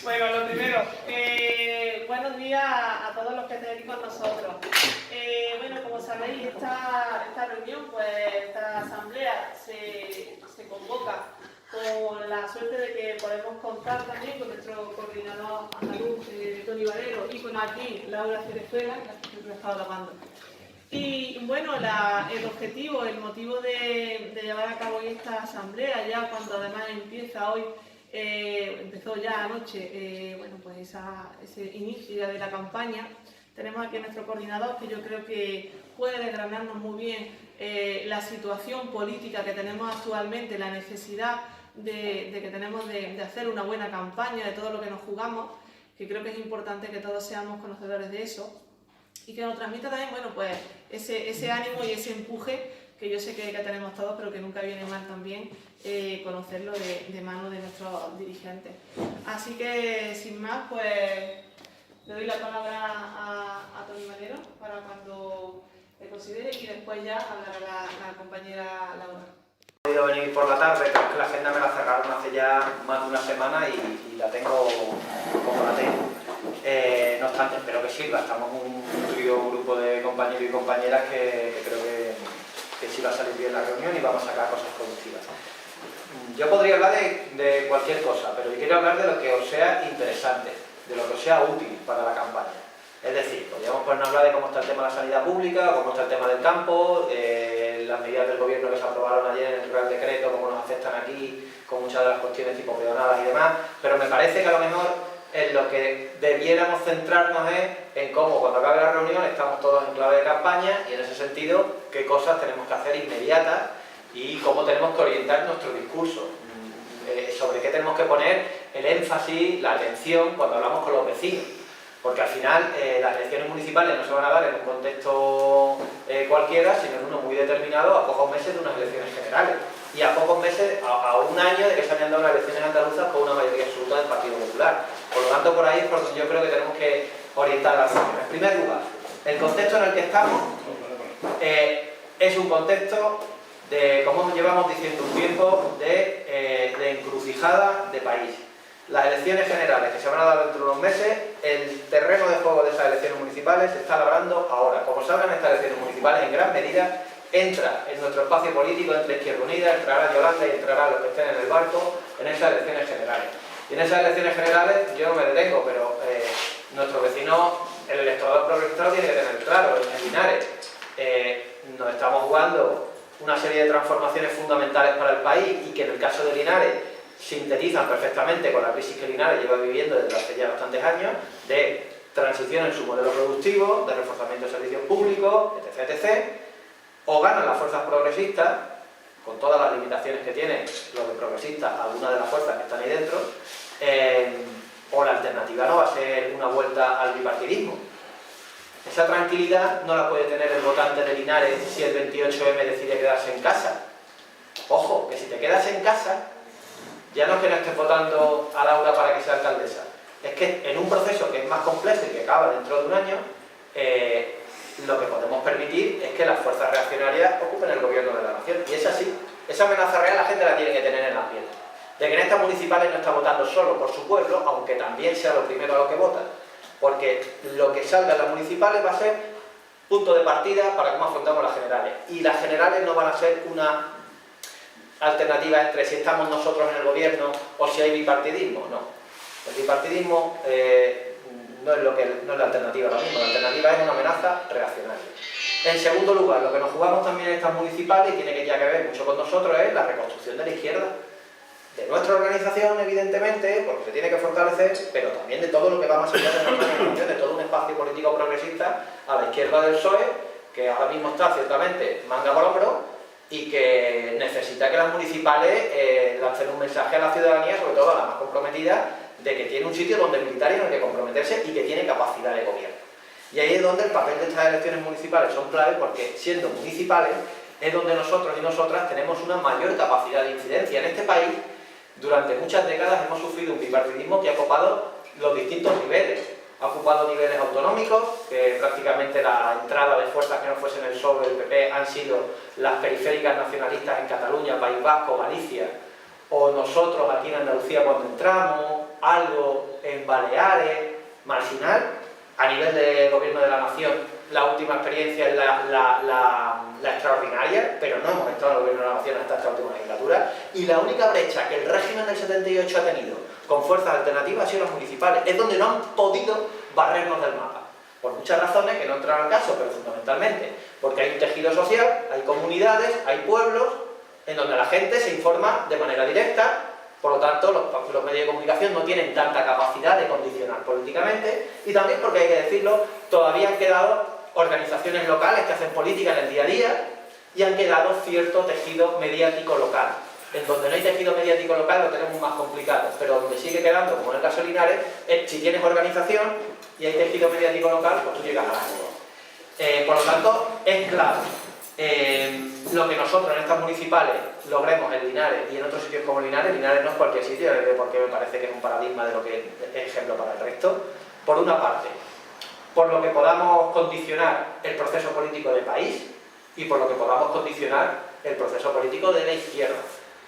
Bueno, lo primero, buenos días a todos los que estáis aquí con nosotros. Bueno, como sabéis, esta reunión, pues esta asamblea se convoca con la suerte de que podemos contar también con nuestro coordinador andaluz, Tony Valero, y con aquí Laura Cerezuela, que lo he estado grabando. Y bueno, el objetivo, el motivo de llevar a cabo esta asamblea, ya cuando además empieza hoy, empezó ya anoche, bueno, pues ese inicio de la campaña. Tenemos aquí a nuestro coordinador, que yo creo que puede desgranarnos muy bien la situación política que tenemos actualmente, la necesidad que tenemos de hacer una buena campaña, de todo lo que nos jugamos, que creo que es importante que todos seamos conocedores de eso. Y que nos transmita también, bueno, pues ese ánimo y ese empuje que yo sé que tenemos todos, pero que nunca viene mal también conocerlo de mano de nuestros dirigentes. Así que, sin más, pues le doy la palabra a Tony Valero para cuando le considere y después ya hablará la compañera Laura. He podido venir por la tarde, pero es que la agenda me la cerraron hace ya más de una semana y la tengo como la tengo. No obstante, espero que sirva. Estamos un grupo de compañeros y compañeras que creo que sí va a salir bien la reunión y vamos a sacar cosas productivas. Yo podría hablar de cualquier cosa, pero yo quiero hablar de lo que os sea interesante, de lo que os sea útil para la campaña. Es decir, podríamos ponernos a hablar de cómo está el tema de la sanidad pública, cómo está el tema del campo, las medidas del gobierno que se aprobaron ayer en el Real Decreto, cómo nos afectan aquí, con muchas de las cuestiones tipo peonadas y demás, pero me parece que a lo mejor en lo que debiéramos centrarnos es en cómo cuando acabe la reunión estamos todos en clave de campaña y en ese sentido qué cosas tenemos que hacer inmediatas y cómo tenemos que orientar nuestro discurso, sobre qué tenemos que poner el énfasis, la atención cuando hablamos con los vecinos. Porque al final las elecciones municipales no se van a dar en un contexto cualquiera, sino en uno muy determinado a pocos meses de unas elecciones generales. Y a pocos meses, a un año de que se hayan dado las elecciones andaluzas con una mayoría absoluta del Partido Popular. Por lo tanto, por ahí es por donde yo creo que tenemos que orientar las reuniones. En primer lugar, el contexto en el que estamos es un contexto de, como llevamos diciendo un tiempo, de encrucijada de país. Las elecciones generales que se van a dar dentro de unos meses, el terreno de juego de esas elecciones municipales se está labrando ahora. Como salgan estas elecciones municipales, en gran medida entra en nuestro espacio político, entre Izquierda Unida, entrará Yolanda y entrarán los que estén en el barco en esas elecciones generales. Y en esas elecciones generales yo no me detengo, pero nuestro vecino, el electorado progresista, lo tiene que tener claro. En Linares nos estamos jugando una serie de transformaciones fundamentales para el país y que en el caso de Linares sintetizan perfectamente con la crisis que Linares lleva viviendo desde hace ya bastantes años, de transición en su modelo productivo, de reforzamiento de servicios públicos, etc., etc. O ganan las fuerzas progresistas, con todas las limitaciones que tienen los de progresistas, algunas de las fuerzas que están ahí dentro, o la alternativa no va a ser una vuelta al bipartidismo. Esa tranquilidad no la puede tener el votante de Linares si el 28M decide quedarse en casa. Ojo, que si te quedas en casa, ya no es que no estés votando a Laura para que sea alcaldesa, es que en un proceso que es más complejo y que acaba dentro de un año, lo que podemos permitir es que las fuerzas reaccionarias ocupen el gobierno de la nación. Y es así. Esa amenaza real la gente la tiene que tener en la piel. De que en estas municipales no está votando solo por su pueblo, aunque también sea lo primero a lo que vota. Porque lo que salga en las municipales va a ser punto de partida para cómo afrontamos las generales. Y las generales no van a ser una alternativa entre si estamos nosotros en el gobierno o si hay bipartidismo. No. El bipartidismo no es la alternativa ahora mismo. La alternativa es una amenaza reaccionaria. En segundo lugar, lo que nos jugamos también en estas municipales, y tiene que ya que ver mucho con nosotros, es la reconstrucción de la izquierda. De nuestra organización, evidentemente, porque se tiene que fortalecer, pero también de todo lo que va más allá de nuestra organización, de todo un espacio político progresista a la izquierda del PSOE, que ahora mismo está ciertamente manga por hombro, y que necesita que las municipales lancen un mensaje a la ciudadanía, sobre todo a la más comprometida, de que tiene un sitio donde militar y en el que comprometerse y que tiene capacidad de gobierno. Y ahí es donde el papel de estas elecciones municipales son clave, porque siendo municipales es donde nosotros y nosotras tenemos una mayor capacidad de incidencia. En este país, durante muchas décadas hemos sufrido un bipartidismo que ha ocupado los distintos niveles. Ha ocupado niveles autonómicos, que prácticamente la entrada de fuerzas que no fuesen el PSOE o el PP han sido las periféricas nacionalistas en Cataluña, País Vasco, Galicia o nosotros aquí en Andalucía cuando entramos, algo en Baleares, marginal. A nivel de gobierno de la nación, la última experiencia es la extraordinaria, pero no hemos entrado en el gobierno de la nación hasta esta última legislatura, y la única brecha que el régimen del 78 ha tenido con fuerzas alternativas ha sido las municipales, es donde no han podido barrernos del mapa, por muchas razones que no entran al caso, pero fundamentalmente porque hay un tejido social, hay comunidades, hay pueblos, en donde la gente se informa de manera directa. Por lo tanto, los medios de comunicación no tienen tanta capacidad de condicionar políticamente, y también porque, hay que decirlo, todavía han quedado organizaciones locales que hacen política en el día a día, y han quedado cierto tejido mediático local. En donde no hay tejido mediático local lo tenemos más complicado, pero donde sigue quedando, como en el caso de Linares, si tienes organización y hay tejido mediático local, pues tú llegas a algo. Por lo tanto, es clave lo que nosotros en estas municipales logremos en Linares y en otros sitios como Linares. Linares no es cualquier sitio, porque me parece que es un paradigma de lo que es ejemplo para el resto. Por una parte, por lo que podamos condicionar el proceso político del país y por lo que podamos condicionar el proceso político de la izquierda,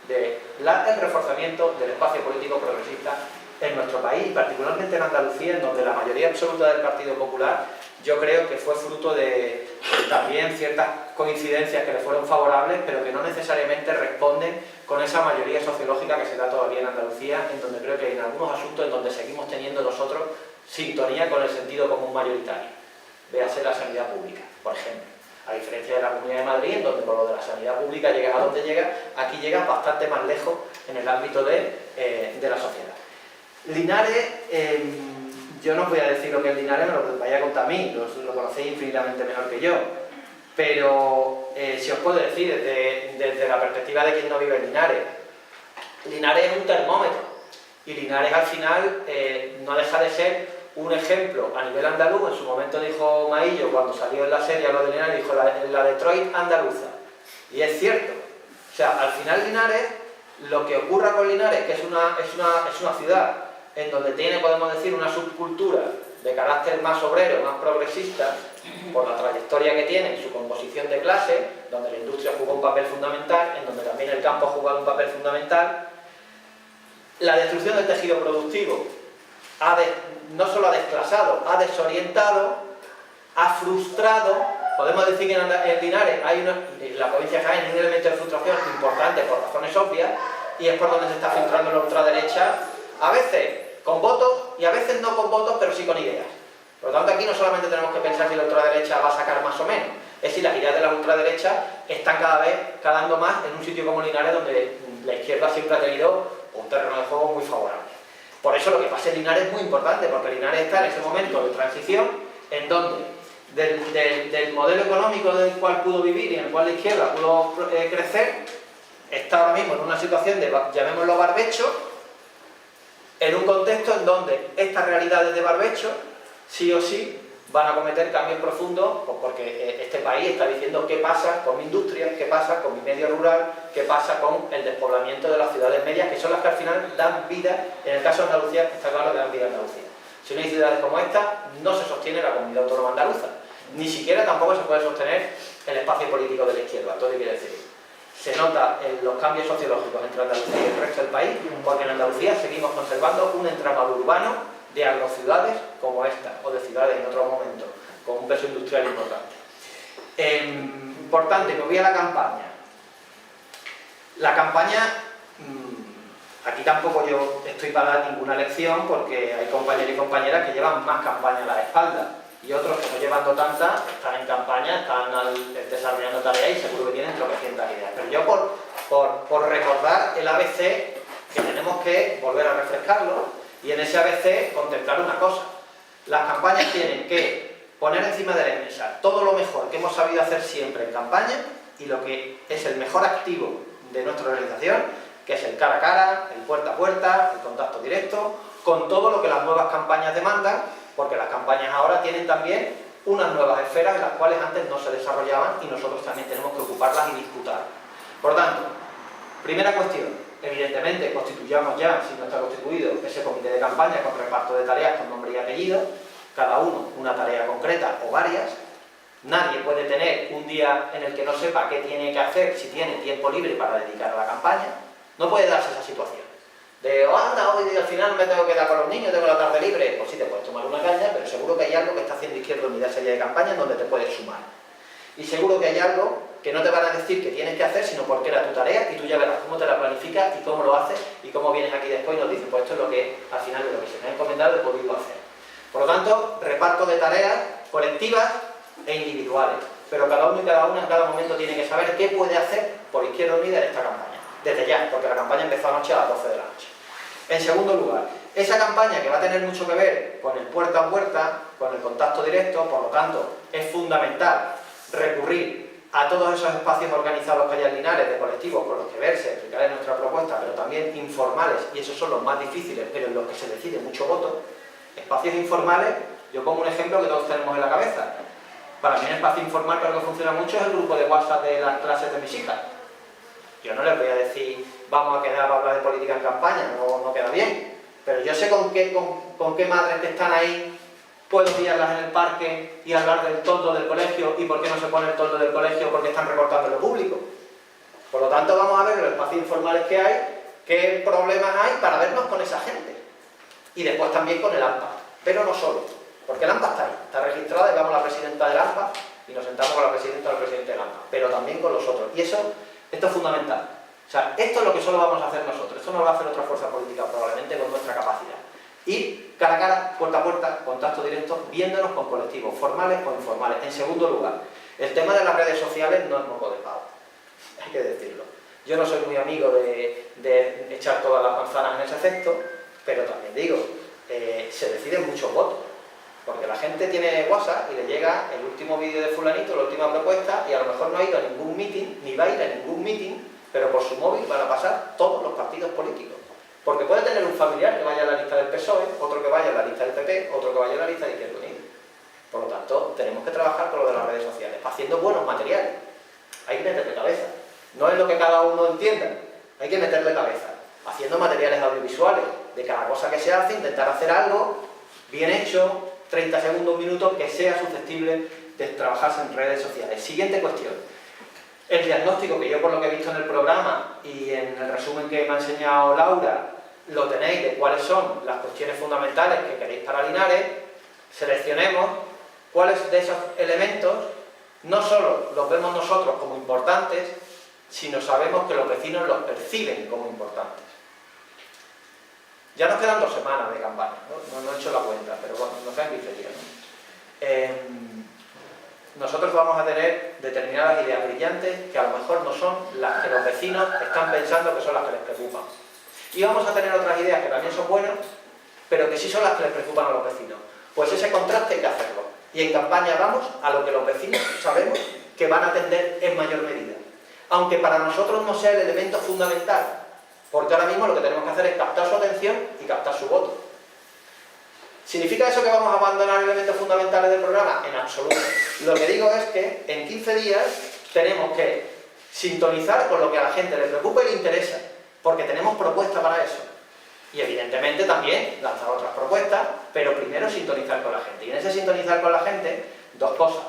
el reforzamiento del espacio político progresista en nuestro país, particularmente en Andalucía, en donde la mayoría absoluta del Partido Popular, yo creo que fue fruto de también ciertas coincidencias que le fueron favorables, pero que no necesariamente responden con esa mayoría sociológica que se da todavía en Andalucía, en donde creo que hay en algunos asuntos en donde seguimos teniendo nosotros sintonía con el sentido común mayoritario. Véase la sanidad pública, por ejemplo. A diferencia de la Comunidad de Madrid, en donde por lo de la sanidad pública llegas a donde llegas, aquí llegas bastante más lejos en el ámbito de la sociedad. Linares, yo no os voy a decir lo que es Linares, me lo vaya a contar a mí, lo conocéis infinitamente mejor que yo, pero si os puedo decir desde la perspectiva de quien no vive en Linares, Linares es un termómetro, y Linares al final no deja de ser un ejemplo a nivel andaluz. En su momento dijo Maillo, cuando salió en la serie lo de Linares, dijo la Detroit andaluza, y es cierto. O sea, al final Linares, lo que ocurra con Linares, que es una ciudad en donde tiene, podemos decir, una subcultura de carácter más obrero, más progresista, por la trayectoria que tiene en su composición de clase, donde la industria jugó un papel fundamental, en donde también el campo ha jugado un papel fundamental. La destrucción del tejido productivo no solo ha desclasado, ha desorientado, ha frustrado. Podemos decir que en Linares en la provincia de Jaén hay un elemento de frustración importante por razones obvias, y es por donde se está filtrando la ultraderecha, a veces con votos y a veces no con votos, pero sí con ideas. Por lo tanto, aquí no solamente tenemos que pensar si la ultraderecha va a sacar más o menos, es si las ideas de la ultraderecha están cada vez calando más en un sitio como Linares, donde la izquierda siempre ha tenido un terreno de juego muy favorable. Por eso lo que pasa en Linares es muy importante, porque Linares está en ese momento de transición en donde del modelo económico del cual pudo vivir y en el cual la izquierda pudo crecer, está ahora mismo en una situación de, llamémoslo, barbecho, en un contexto en donde estas realidades de barbecho sí o sí van a cometer cambios profundos, pues porque este país está diciendo qué pasa con mi industria, qué pasa con mi medio rural, qué pasa con el despoblamiento de las ciudades medias, que son las que al final dan vida. En el caso de Andalucía está claro que dan vida a Andalucía. Si no hay ciudades como esta, no se sostiene la comunidad autónoma andaluza, ni siquiera tampoco se puede sostener el espacio político de la izquierda. Todo quiere decir, se nota en los cambios sociológicos entre Andalucía y el resto del país, porque en Andalucía seguimos conservando un entramado urbano de agrociudades como esta, o de ciudades en otro momento, con un peso industrial importante. Importante, me voy a la campaña. La campaña, aquí tampoco yo estoy para dar ninguna lección, porque hay compañeros y compañeras que llevan más campaña a la espalda, y otros que no llevando tantas, están en campaña, están desarrollando tareas y seguro que tienen tropecientas ideas. Pero yo por recordar el ABC, que tenemos que volver a refrescarlo, y en ese ABC contemplar una cosa: las campañas tienen que poner encima de la mesa todo lo mejor que hemos sabido hacer siempre en campaña y lo que es el mejor activo de nuestra organización, que es el cara a cara, el puerta a puerta, el contacto directo, con todo lo que las nuevas campañas demandan, porque las campañas ahora tienen también unas nuevas esferas en las cuales antes no se desarrollaban y nosotros también tenemos que ocuparlas y disputar. Por tanto, primera cuestión. Evidentemente, constituyamos ya, si no está constituido, ese comité de campaña con reparto de tareas con nombre y apellido, cada uno una tarea concreta o varias. Nadie puede tener un día en el que no sepa qué tiene que hacer si tiene tiempo libre para dedicar a la campaña. No puede darse esa situación. De, anda, hoy al final me tengo que quedar con los niños, tengo la tarde libre. Pues sí, te puedes tomar una caña, pero seguro que hay algo que está haciendo Izquierda Unida ese día de campaña en donde te puedes sumar. Y seguro que hay algo que no te van a decir que tienes que hacer, sino porque era tu tarea y tú ya verás cómo te la planificas y cómo lo haces y cómo vienes aquí después y nos dices, pues esto es lo que al final de lo que se me ha encomendado he podido hacer. Por lo tanto, reparto de tareas colectivas e individuales, pero cada uno y cada una en cada momento tiene que saber qué puede hacer por Izquierda Unida en esta campaña, desde ya, porque la campaña empezó anoche a las 12 de la noche. En segundo lugar, esa campaña que va a tener mucho que ver con el puerta a puerta, con el contacto directo, por lo tanto, es fundamental recurrir a todos esos espacios organizados que hay en Linares, de colectivos con los que verse, explicarles nuestra propuesta, pero también informales, y esos son los más difíciles, pero en los que se decide mucho voto. Espacios informales, yo pongo un ejemplo que todos tenemos en la cabeza. Para mí un espacio informal, pero que funciona mucho, es el grupo de WhatsApp de las clases de mis hijas. Yo no les voy a decir, vamos a quedar para hablar de política en campaña, no queda bien. Pero yo sé con qué madres que están ahí puedo guiarlas en el parque y hablar del toldo del colegio y por qué no se pone el toldo del colegio porque están recortando lo público. Por lo tanto, vamos a ver los espacios informales que hay, qué problemas hay para vernos con esa gente. Y después también con el AMPA, pero no solo, porque el AMPA está ahí, está registrada y vamos a la presidenta del AMPA y nos sentamos con la presidenta o el presidente del AMPA, pero también con los otros. Y esto es fundamental. O sea, esto es lo que solo vamos a hacer nosotros, esto no lo va a hacer otra fuerza política probablemente con nuestra capacidad. Ir cara a cara, puerta a puerta, contacto directo, viéndonos con colectivos, formales o informales. En segundo lugar, el tema de las redes sociales no es moco de pavo, hay que decirlo. Yo no soy muy amigo de echar todas las manzanas en ese efecto, pero también digo, se deciden muchos votos, porque la gente tiene WhatsApp y le llega el último vídeo de fulanito, la última propuesta, y a lo mejor no ha ido a ningún meeting, ni va a ir a ningún meeting, pero por su móvil van a pasar todos los partidos políticos. Porque puede tener un familiar que vaya a la lista del PSOE, otro que vaya a la lista del PP, otro que vaya a la lista de Izquierda Unida. Por lo tanto, tenemos que trabajar con lo de las redes sociales, haciendo buenos materiales. Hay que meterle cabeza. No es lo que cada uno entienda, hay que meterle cabeza. Haciendo materiales audiovisuales, de cada cosa que se hace, intentar hacer algo bien hecho, 30 segundos, un minuto, que sea susceptible de trabajarse en redes sociales. Siguiente cuestión. El diagnóstico que yo, por lo que he visto en el programa y en el resumen que me ha enseñado Laura, lo tenéis de cuáles son las cuestiones fundamentales que queréis para Linares. Seleccionemos cuáles de esos elementos no solo los vemos nosotros como importantes, sino sabemos que los vecinos los perciben como importantes. Ya nos quedan 2 semanas de campaña, no he hecho la cuenta, pero bueno, nos quedan 15 días, ¿no? Nosotros vamos a tener determinadas ideas brillantes que a lo mejor no son las que los vecinos están pensando que son las que les preocupan. Y vamos a tener otras ideas que también son buenas, pero que sí son las que les preocupan a los vecinos. Pues ese contraste hay que hacerlo. Y en campaña vamos a lo que los vecinos sabemos que van a atender en mayor medida. Aunque para nosotros no sea el elemento fundamental, porque ahora mismo lo que tenemos que hacer es captar su atención y captar su voto. ¿Significa eso que vamos a abandonar elementos fundamentales del programa? En absoluto. Lo que digo es que en 15 días tenemos que sintonizar con lo que a la gente le preocupa y le interesa, porque tenemos propuestas para eso. Y evidentemente también lanzar otras propuestas, pero primero sintonizar con la gente. Y en ese sintonizar con la gente, 2 cosas.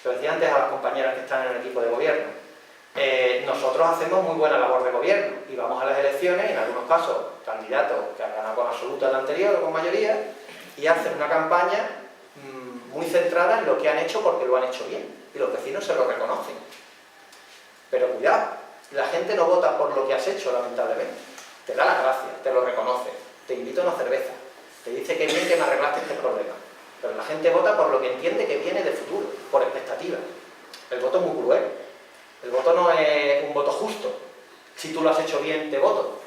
Lo decía antes a las compañeras que están en el equipo de gobierno. Nosotros hacemos muy buena labor de gobierno y vamos a las elecciones, en algunos casos candidatos que han ganado con absoluta en la anterior o con mayoría, y hacen una campaña muy centrada en lo que han hecho porque lo han hecho bien y los vecinos se lo reconocen. Pero cuidado, la gente no vota por lo que has hecho, lamentablemente. Te da las gracias, te lo reconoce, te invita a una cerveza, te dice que bien que me arreglaste este problema. Pero la gente vota por lo que entiende que viene de futuro, por expectativa. El voto es muy cruel. El voto no es un voto justo. Si tú lo has hecho bien, te voto.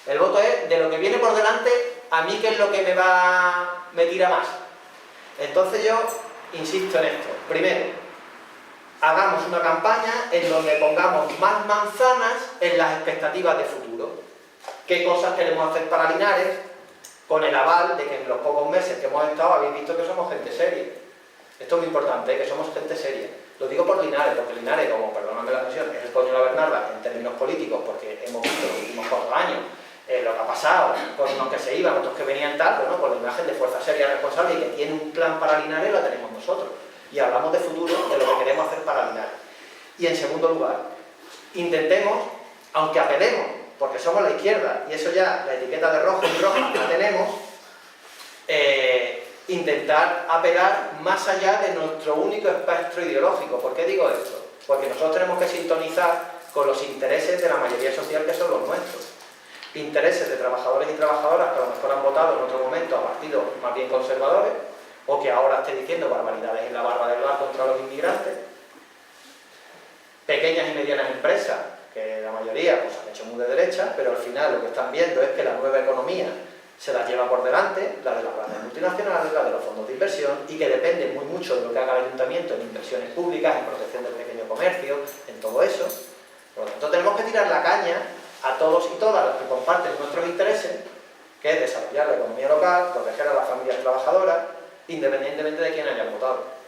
El voto es de lo que viene por delante, a mí qué es lo que me tira más. Entonces yo insisto en esto. Primero, hagamos una campaña en donde pongamos más manzanas en las expectativas de futuro. ¿Qué cosas queremos hacer para Linares? Con el aval de que en los pocos meses que hemos estado habéis visto que somos gente seria. Esto es muy importante, que somos gente seria. Lo digo por Linares, porque Linares, como, perdóname la expresión, es el coño de la Bernarda en términos políticos, porque hemos visto los últimos 4 años lo que ha pasado, con unos que se iban, otros que venían tal, bueno, con la imagen de fuerza seria responsable y que tiene un plan para Linares, la tenemos nosotros. Y hablamos de futuro, de lo que queremos hacer para Linares. Y en segundo lugar, intentemos, aunque apelemos porque somos la izquierda, y eso ya, la etiqueta de rojo y roja la tenemos, intentar apelar más allá de nuestro único espectro ideológico. ¿Por qué digo esto? Porque nosotros tenemos que sintonizar con los intereses de la mayoría social, que son los nuestros. Intereses de trabajadores y trabajadoras que a lo mejor han votado en otro momento a partidos más bien conservadores, o que ahora esté diciendo barbaridades en la barra del bar contra los inmigrantes. Pequeñas y medianas empresas, que la mayoría pues, han hecho muy de derecha, pero al final lo que están viendo es que la nueva economía se las lleva por delante, la de las grandes multinacionales, la de los fondos de inversión, y que depende muy mucho de lo que haga el ayuntamiento en inversiones públicas, en protección del pequeño comercio, en todo eso. Por lo tanto, tenemos que tirar la caña a todos y todas los que comparten nuestros intereses, que es desarrollar la economía local, proteger a las familias trabajadoras, independientemente de quién hayan votado.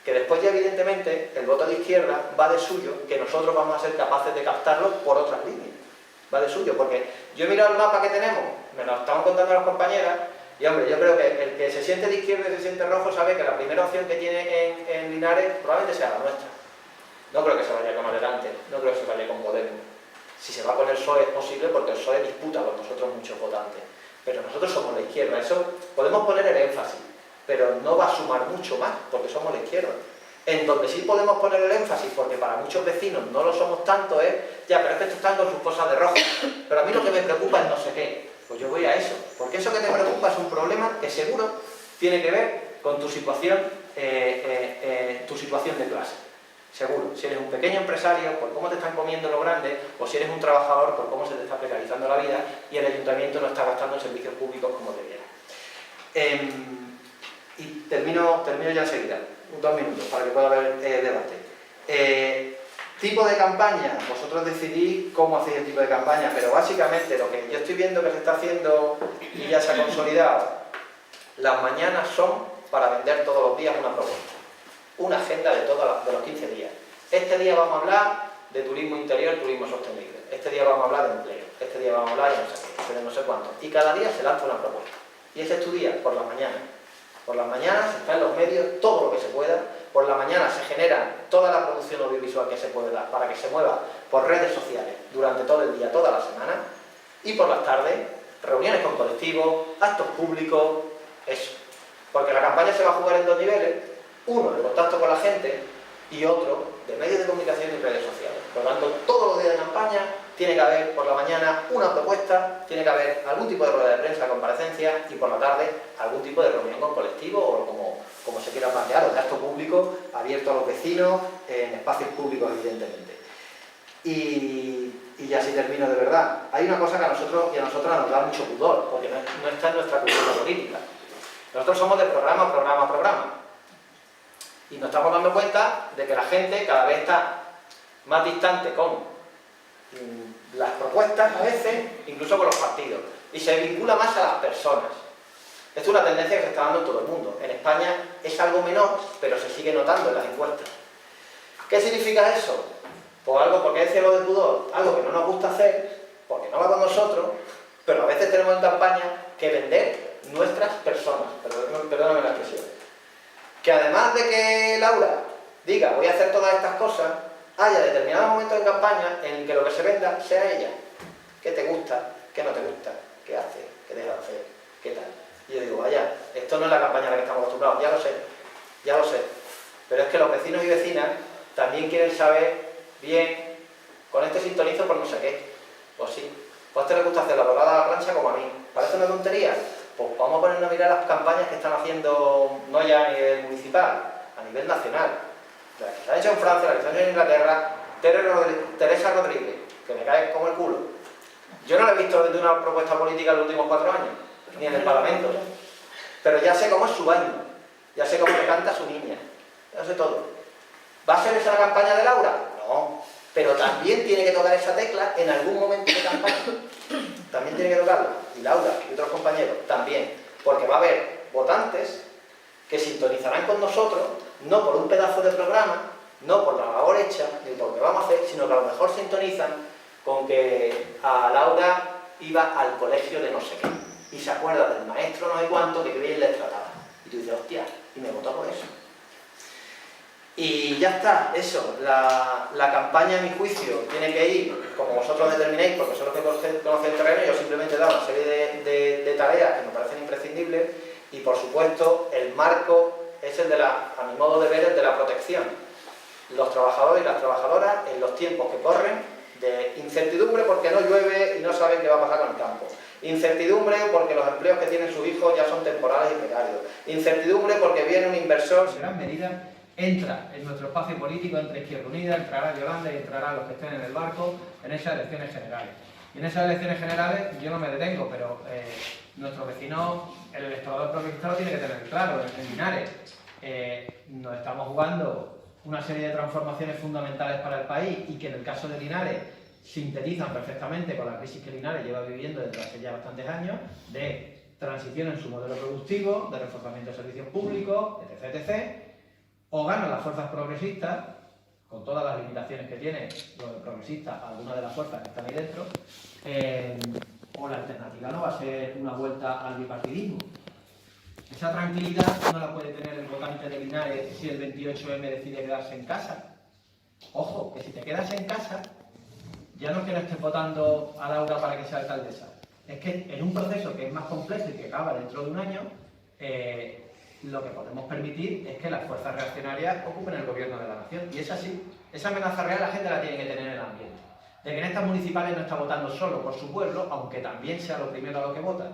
Que después ya evidentemente el voto de izquierda va de suyo, que nosotros vamos a ser capaces de captarlo por otras líneas. Va de suyo, porque yo he mirado el mapa que tenemos, me lo estaban contando las compañeras, y hombre, yo creo que el que se siente de izquierda y se siente rojo sabe que la primera opción que tiene en Linares probablemente sea la nuestra. No creo que se vaya con Adelante, no creo que se vaya con Podemos. Si se va con el PSOE es posible porque el PSOE disputa con nosotros muchos votantes. Pero nosotros somos la izquierda, eso podemos poner el énfasis, pero no va a sumar mucho más porque somos la izquierda. En donde sí podemos poner el énfasis, porque para muchos vecinos no lo somos tanto, es ya, pero es que estos están con sus cosas de rojo. Pero a mí lo que me preocupa es no sé qué. Pues yo voy a eso, porque eso que te preocupa es un problema que seguro tiene que ver con tu situación de clase. Seguro, si eres un pequeño empresario, por cómo te están comiendo los grandes, o si eres un trabajador, por cómo se te está precarizando la vida y el ayuntamiento no está gastando en servicios públicos como debiera. Y termino ya enseguida, 2 minutos, para que pueda haber debate. Tipo de campaña, vosotros decidís cómo hacéis el tipo de campaña, pero básicamente lo que yo estoy viendo que se está haciendo y ya se ha consolidado, las mañanas son para vender todos los días una propuesta. Una agenda de los 15 días. Este día vamos a hablar de turismo interior, turismo sostenible. Este día vamos a hablar de empleo. Este día vamos a hablar de no sé qué, de no sé cuánto. Y cada día se lanza una propuesta. Y ese es tu día, por la mañana. Por las mañanas se está en los medios todo lo que se pueda. Por la mañana se genera toda la producción audiovisual que se puede dar para que se mueva por redes sociales durante todo el día, toda la semana. Y por las tardes, reuniones con colectivos, actos públicos, eso. Porque la campaña se va a jugar en 2 niveles. Uno, de contacto con la gente, y otro, de medios de comunicación y redes sociales. Por lo tanto, todos los días de campaña tiene que haber por la mañana una propuesta, tiene que haber algún tipo de rueda de prensa, comparecencia, y por la tarde algún tipo de reunión con colectivo o como se quiera plantear, o de acto público, abierto a los vecinos, en espacios públicos, evidentemente. Y ya si termino de verdad, hay una cosa que a nosotros nos da mucho pudor, porque no está en nuestra cultura política. Nosotros somos de programa, programa, programa. Y nos estamos dando cuenta de que la gente cada vez está más distante con las propuestas, a veces, incluso con los partidos. Y se vincula más a las personas. Esto es una tendencia que se está dando en todo el mundo. En España es algo menor, pero se sigue notando en las encuestas. ¿Qué significa eso? Pues algo, porque decía lo de pudor, algo que no nos gusta hacer, porque no va con nosotros, pero a veces tenemos en campaña que vender nuestras personas. Perdóname la expresión. Que además de que Laura diga voy a hacer todas estas cosas, haya determinados momentos en campaña en el que lo que se venda sea ella. ¿Qué te gusta? ¿Qué no te gusta? ¿Qué hace? ¿Qué deja de hacer? ¿Qué tal? Y yo digo, vaya, esto no es la campaña a la que estamos acostumbrados, ya lo sé. Pero es que los vecinos y vecinas también quieren saber bien, con este sintonizo por no sé qué. Pues sí, pues a usted le gusta hacer la dorada a la plancha como a mí. ¿Parece una tontería? Pues vamos a ponernos a mirar las campañas que están haciendo, no ya a nivel municipal, a nivel nacional. La que se ha hecho en Francia, la que se ha hecho en Inglaterra, Teresa Rodríguez, que me cae como el culo. Yo no la he visto de una propuesta política en los últimos 4 años, ni en el Parlamento. Pero ya sé cómo es su baño, ya sé cómo le canta a su niña, ya sé todo. ¿Va a ser esa la campaña de Laura? No, pero también tiene que tocar esa tecla en algún momento de campaña. También tiene que tocarla. Y Laura y otros compañeros también. Porque va a haber votantes que sintonizarán con nosotros, no por un pedazo de programa, no por la labor hecha, ni por lo que vamos a hacer, sino que a lo mejor sintonizan con que a Laura iba al colegio de no sé qué. Y se acuerda del maestro no sé cuánto que bien les trataba. Y tú dices, hostia, y me votó por eso. Y ya está, eso. La campaña, a mi juicio, tiene que ir, como vosotros determinéis, porque son los que conocen el terreno, yo simplemente he dado una serie de tareas que me parecen imprescindibles, y por supuesto el marco es el de a mi modo de ver, el de la protección. Los trabajadores y las trabajadoras en los tiempos que corren de incertidumbre porque no llueve y no saben qué va a pasar con el campo. Incertidumbre porque los empleos que tienen sus hijos ya son temporales y precarios. Incertidumbre porque viene un inversor. En gran medida entra en nuestro espacio político, entre Izquierda Unida, entrará Yolanda y entrarán los que estén en el barco en esas elecciones generales. Y en esas elecciones generales yo no me detengo, pero nuestro vecino, el electorado progresista, lo tiene que tener claro. En Linares nos estamos jugando una serie de transformaciones fundamentales para el país y que en el caso de Linares sintetizan perfectamente con la crisis que Linares lleva viviendo desde hace ya bastantes años, de transición en su modelo productivo, de reforzamiento de servicios públicos, etc., etc. O ganan las fuerzas progresistas, con todas las limitaciones que tiene los progresistas, algunas de las fuerzas que están ahí dentro, o la alternativa no va a ser una vuelta al bipartidismo. Esa tranquilidad no la puede tener el votante de Linares si el 28M decide quedarse en casa. Ojo, que si te quedas en casa, ya no es que no estés votando a Laura para que sea alcaldesa. Es que en un proceso que es más complejo y que acaba dentro de un año, lo que podemos permitir es que las fuerzas reaccionarias ocupen el gobierno de la nación. Y es así. Esa amenaza real la gente la tiene que tener en el ambiente. De que en estas municipales no está votando solo por su pueblo, aunque también sea lo primero a lo que vota.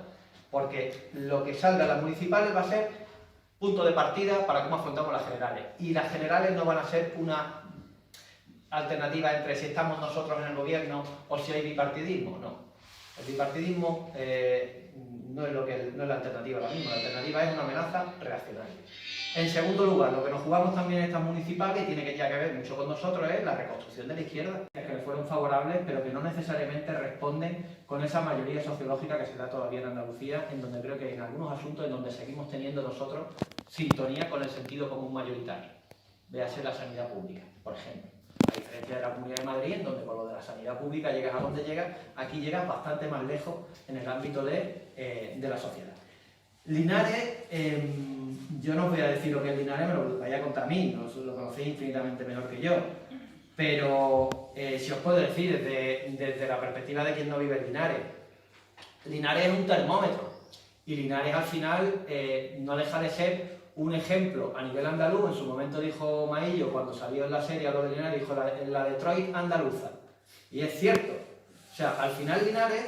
Porque lo que salga en las municipales va a ser punto de partida para cómo afrontamos las generales. Y las generales no van a ser una alternativa entre si estamos nosotros en el gobierno o si hay bipartidismo. No. El bipartidismo no es la alternativa ahora mismo. La alternativa es una amenaza reaccionaria. En segundo lugar, lo que nos jugamos también en estas municipales, y tiene que ya que ver mucho con nosotros, es la reconstrucción de la izquierda, que le fueron favorables, pero que no necesariamente responden con esa mayoría sociológica que se da todavía en Andalucía, en donde creo que en algunos asuntos en donde seguimos teniendo nosotros sintonía con el sentido común mayoritario. Véase la sanidad pública, por ejemplo. A diferencia de la Comunidad de Madrid, en donde con lo de la sanidad pública llegas a donde llegas, aquí llegas bastante más lejos en el ámbito de la sociedad. Linares, yo no os voy a decir lo que es Linares, me lo vais a contar a mí, lo conocéis infinitamente mejor que yo. Pero si os puedo decir, desde la perspectiva de quien no vive en Linares, Linares es un termómetro. Y Linares al final no deja de ser un ejemplo a nivel andaluz. En su momento dijo Maillo, cuando salió en la serie a lo de Linares, dijo la Detroit andaluza. Y es cierto. O sea, al final Linares,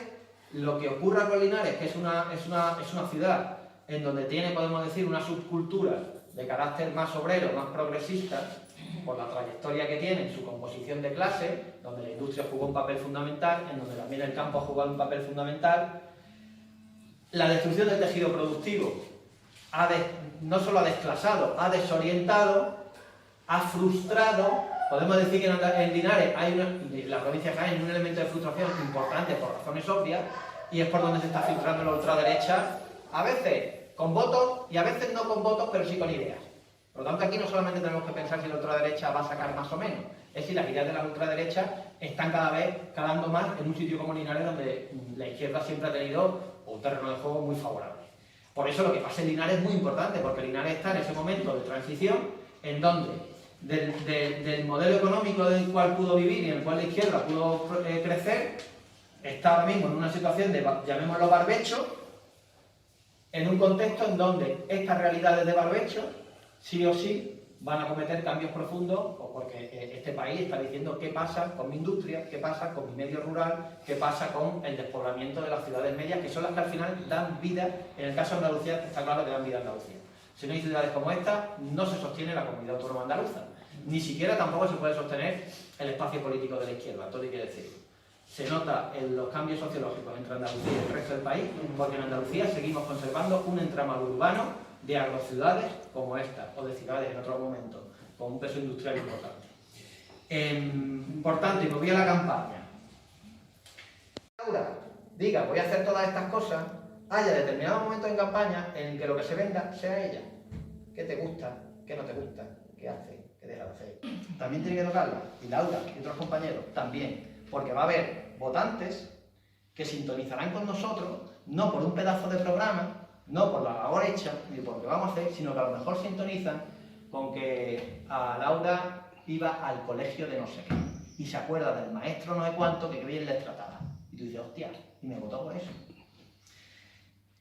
lo que ocurra con Linares, que es una ciudad en donde tiene, podemos decir, una subcultura de carácter más obrero, más progresista, por la trayectoria que tiene en su composición de clase, donde la industria jugó un papel fundamental, en donde también el campo ha jugado un papel fundamental. La destrucción del tejido productivo no solo ha desclasado, ha desorientado, ha frustrado. Podemos decir que en Linares hay la provincia de Jaén, un elemento de frustración importante por razones obvias, y es por donde se está filtrando la ultraderecha, a veces con votos y a veces no con votos, pero sí con ideas. Por lo tanto, aquí no solamente tenemos que pensar si la ultraderecha va a sacar más o menos, es si las ideas de la ultraderecha están cada vez calando más en un sitio como Linares, donde la izquierda siempre ha tenido un terreno de juego muy favorable. Por eso lo que pasa en Linares es muy importante, porque Linares está en ese momento de transición en donde del modelo económico del cual pudo vivir y en el cual la izquierda pudo crecer, está ahora mismo en una situación de, llamémoslo, barbecho, en un contexto en donde estas realidades de barbecho sí o sí van a cometer cambios profundos, porque este país está diciendo qué pasa con mi industria, qué pasa con mi medio rural, qué pasa con el despoblamiento de las ciudades medias, que son las que al final dan vida. En el caso de Andalucía está claro que dan vida a Andalucía. Si no hay ciudades como esta, no se sostiene la comunidad autónoma andaluza. Ni siquiera tampoco se puede sostener el espacio político de la izquierda, todo hay que decirlo. Se nota en los cambios sociológicos entre Andalucía y el resto del país, porque en Andalucía seguimos conservando un entramado urbano de agrociudades como esta, o de ciudades en otro momento, con un peso industrial importante. Importante, y me voy a la campaña. Laura diga, voy a hacer todas estas cosas, haya determinado momento en campaña en que lo que se venda sea ella. ¿Qué te gusta? ¿Qué no te gusta? ¿Qué hace? ¿Qué deja de hacer? También tiene que tocarla, y Laura y otros compañeros también. Porque va a haber votantes que sintonizarán con nosotros, no por un pedazo de programa, no por la labor hecha, ni por lo que vamos a hacer, sino que a lo mejor sintonizan con que a Laura iba al colegio de no sé qué y se acuerda del maestro no sé cuánto que bien les trataba. Y tú dices, hostia, y me votó por eso.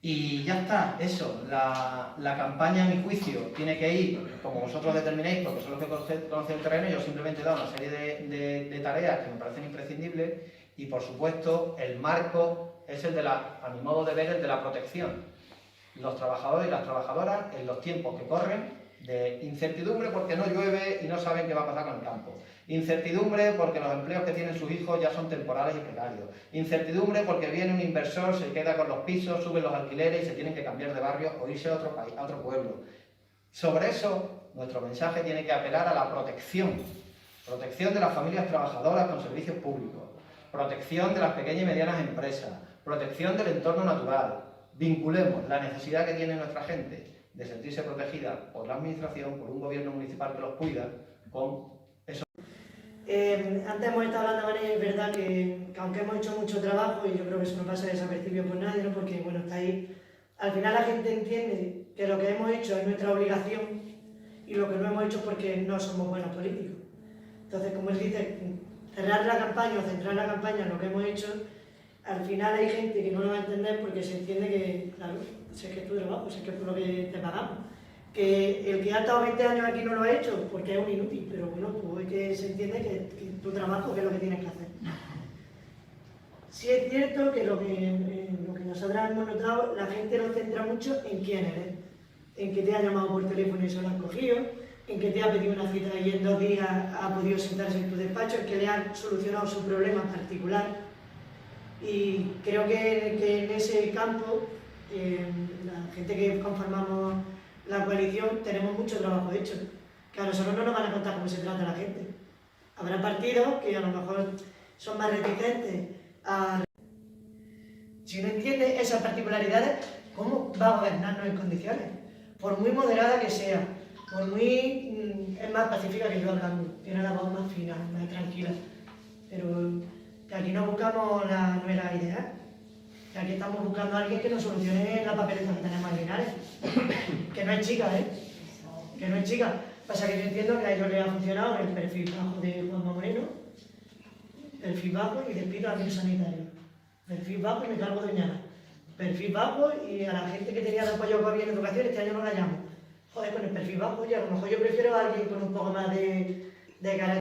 Y ya está, eso. La campaña, a mi juicio, tiene que ir como vosotros determinéis, porque son los que conocen el terreno. Yo simplemente he dado una serie de tareas que me parecen imprescindibles y, por supuesto, el marco es el de a mi modo de ver, el de la protección. Los trabajadores y las trabajadoras en los tiempos que corren de incertidumbre porque no llueve y no saben qué va a pasar con el campo. Incertidumbre porque los empleos que tienen sus hijos ya son temporales y precarios. Incertidumbre porque viene un inversor, se queda con los pisos, suben los alquileres y se tienen que cambiar de barrio o irse a otro país, a otro pueblo. Sobre eso, nuestro mensaje tiene que apelar a la protección. Protección de las familias trabajadoras con servicios públicos. Protección de las pequeñas y medianas empresas. Protección del entorno natural. Vinculemos la necesidad que tiene nuestra gente de sentirse protegida por la administración, por un gobierno municipal que los cuida, con eso. Antes hemos estado hablando con ella, es verdad que aunque hemos hecho mucho trabajo, y yo creo que eso no pasa desapercibido por nadie, ¿no? Porque bueno, está ahí, al final la gente entiende que lo que hemos hecho es nuestra obligación y lo que no hemos hecho es porque no somos buenos políticos. Entonces, como él dice, cerrar la campaña o centrar la campaña en lo que hemos hecho, al final hay gente que no lo va a entender porque se entiende que, claro, si es que es tu trabajo, si es que es por lo que te pagamos. Que el que ha estado 20 años aquí no lo ha hecho porque es un inútil, pero bueno, pues que se entiende que tu trabajo es lo que tienes que hacer. Sí es cierto que lo que nosotros hemos notado, la gente lo centra mucho en quién eres, en que te ha llamado por teléfono y se lo han cogido, en que te ha pedido una cita y en 2 días ha podido sentarse en tu despacho, en que le han solucionado su problema particular. Y creo que en ese campo, la gente que conformamos la coalición, tenemos mucho trabajo hecho, que a nosotros no nos van a contar cómo se trata la gente. Habrá partidos que a lo mejor son más reticentes a... Si no entiende esas particularidades, ¿cómo va a gobernarnos en condiciones? Por muy moderada que sea, por muy... es más pacífica que yo hablando, tiene la voz más fina, más tranquila, pero que aquí no buscamos la nueva idea, que aquí estamos buscando a alguien que nos solucione la papeleta que tenemos en Linares, que no es chica, que no es chica. Pasa que yo entiendo que a ellos les ha funcionado el perfil bajo de Juanma Moreno, perfil bajo y despido al sanitario, perfil bajo y me cargo de Ñana, perfil bajo y a la gente que tenía de apoyo a gobierno en educación este año no la llamo. Joder, con el perfil bajo y a lo mejor yo prefiero a alguien con un poco más de carácter.